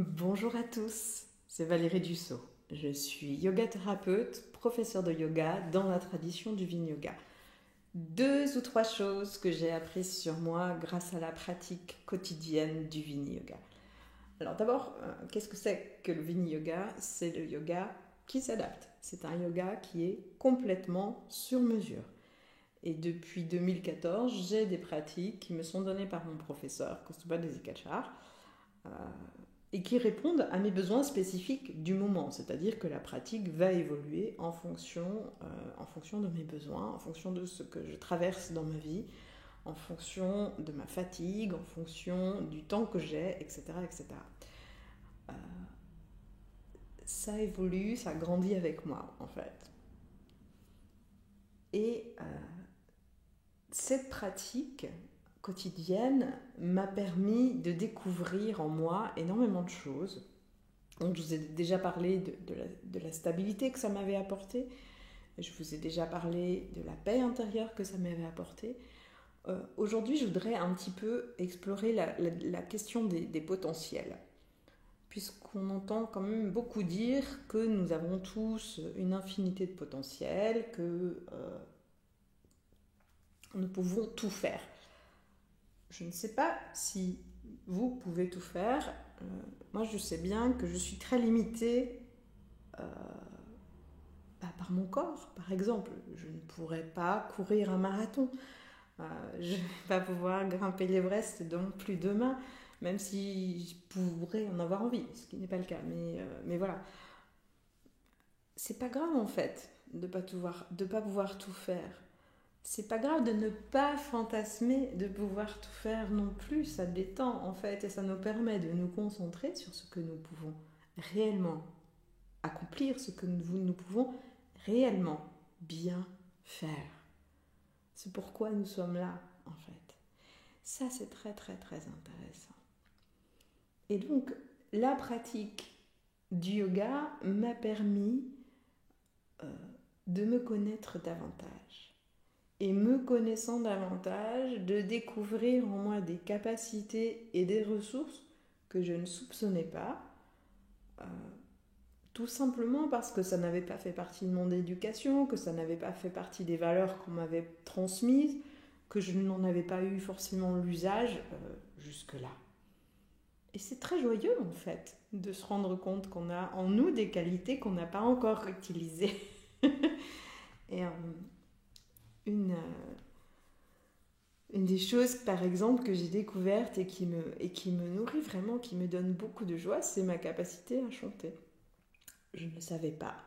Bonjour à tous, c'est Valérie Dussault. Je suis yoga thérapeute, professeure de yoga dans la tradition du Vinyasa. 2 ou 3 choses que j'ai apprises sur moi grâce à la pratique quotidienne du Vinyasa. Alors d'abord, qu'est-ce que c'est que le Vinyasa? C'est le yoga qui s'adapte. C'est un yoga qui est complètement sur mesure. Et depuis 2014, j'ai des pratiques qui me sont données par mon professeur, Kaustubha Desikachar, et qui répondent à mes besoins spécifiques du moment. C'est-à-dire que la pratique va évoluer en fonction de mes besoins, en fonction de ce que je traverse dans ma vie, en fonction de ma fatigue, en fonction du temps que j'ai, etc. etc. Ça évolue, ça grandit avec moi, en fait. Et cette pratique quotidienne m'a permis de découvrir en moi énormément de choses. Donc, je vous ai déjà parlé de la stabilité que ça m'avait apporté. Je vous ai déjà parlé de la paix intérieure que ça m'avait apporté. Aujourd'hui, je voudrais un petit peu explorer la question des potentiels. Puisqu'on entend quand même beaucoup dire que nous avons tous une infinité de potentiels, que nous pouvons tout faire. Je ne sais pas si vous pouvez tout faire. Moi, je sais bien que je suis très limitée par mon corps, par exemple. Je ne pourrais pas courir un marathon. Je ne vais pas pouvoir grimper l'Everest non plus demain, même si je pourrais en avoir envie, ce qui n'est pas le cas. Mais voilà. C'est pas grave en fait de pas pouvoir tout faire. C'est pas grave de ne pas fantasmer de pouvoir tout faire non plus, ça détend en fait et ça nous permet de nous concentrer sur ce que nous pouvons réellement accomplir, ce que nous pouvons réellement bien faire. C'est pourquoi nous sommes là en fait. Ça c'est très très très intéressant. Et donc la pratique du yoga m'a permis de me connaître davantage. Et me connaissant davantage, de découvrir en moi des capacités et des ressources que je ne soupçonnais pas, tout simplement parce que ça n'avait pas fait partie de mon éducation, que ça n'avait pas fait partie des valeurs qu'on m'avait transmises, que je n'en avais pas eu forcément l'usage jusque-là. Et c'est très joyeux en fait de se rendre compte qu'on a en nous des qualités qu'on n'a pas encore utilisées. Et une des choses, par exemple, que j'ai découvertes et qui me nourrit vraiment, qui me donne beaucoup de joie, c'est ma capacité à chanter. Je ne le savais pas.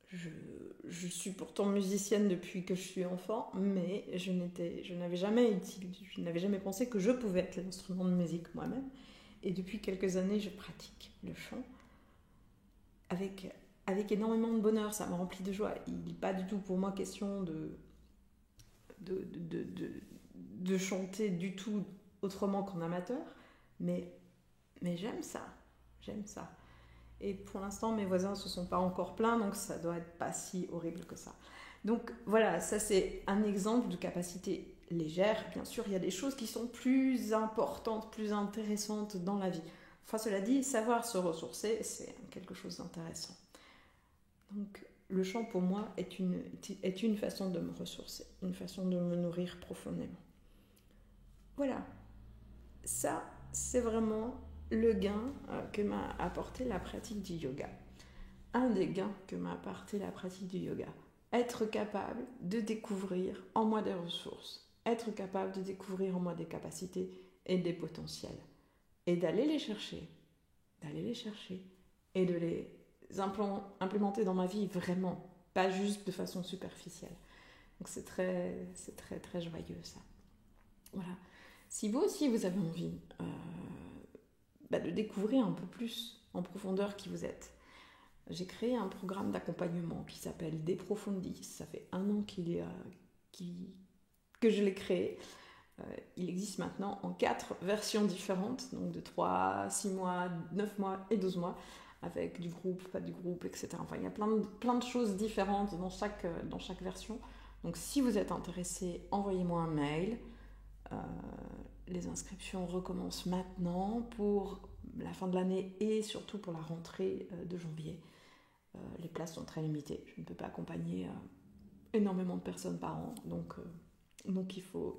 Je suis pourtant musicienne depuis que je suis enfant, mais je n'avais jamais pensé que je pouvais être l'instrument de musique moi-même. Et depuis quelques années, je pratique le chant avec énormément de bonheur. Ça me remplit de joie. Il n'est pas du tout pour moi question de chanter du tout autrement qu'en amateur, mais j'aime ça. Et pour l'instant, mes voisins ne se sont pas encore plaints, donc ça doit être pas si horrible que ça. Donc voilà, ça c'est un exemple de capacité légère. Bien sûr, il y a des choses qui sont plus importantes, plus intéressantes dans la vie. Enfin, cela dit, savoir se ressourcer, c'est quelque chose d'intéressant. Donc, le chant pour moi est une façon de me ressourcer, une façon de me nourrir profondément. Voilà, ça c'est vraiment le gain que m'a apporté la pratique du yoga. Un des gains que m'a apporté la pratique du yoga. Être capable de découvrir en moi des ressources, être capable de découvrir en moi des capacités et des potentiels, et d'aller les chercher, et de les implémenter dans ma vie vraiment, pas juste de façon superficielle. Donc c'est très très joyeux ça. Voilà. Si vous aussi vous avez envie de découvrir un peu plus en profondeur qui vous êtes, j'ai créé un programme d'accompagnement qui s'appelle Deprofundis. Ça fait 1 an que je l'ai créé. Il existe maintenant en 4 versions différentes, donc de 3, 6 mois, 9 mois et 12 mois, avec du groupe, pas du groupe, etc. Enfin, il y a plein de choses différentes dans chaque version. Donc si vous êtes intéressé, envoyez-moi un mail. Les inscriptions recommencent maintenant pour la fin de l'année et surtout pour la rentrée de janvier. Les places sont très limitées. Je ne peux pas accompagner énormément de personnes par an, donc il faut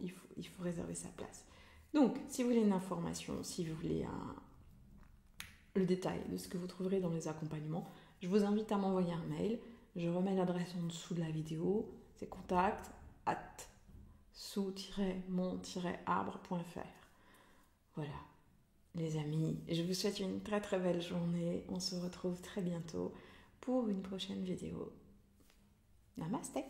réserver sa place. Donc, si vous voulez une information, si vous voulez le détail de ce que vous trouverez dans les accompagnements, je vous invite à m'envoyer un mail. Je remets l'adresse en dessous de la vidéo. C'est contact@sous-mon-arbre.fr. Voilà, les amis, je vous souhaite une très très belle journée. On se retrouve très bientôt pour une prochaine vidéo. Namasté.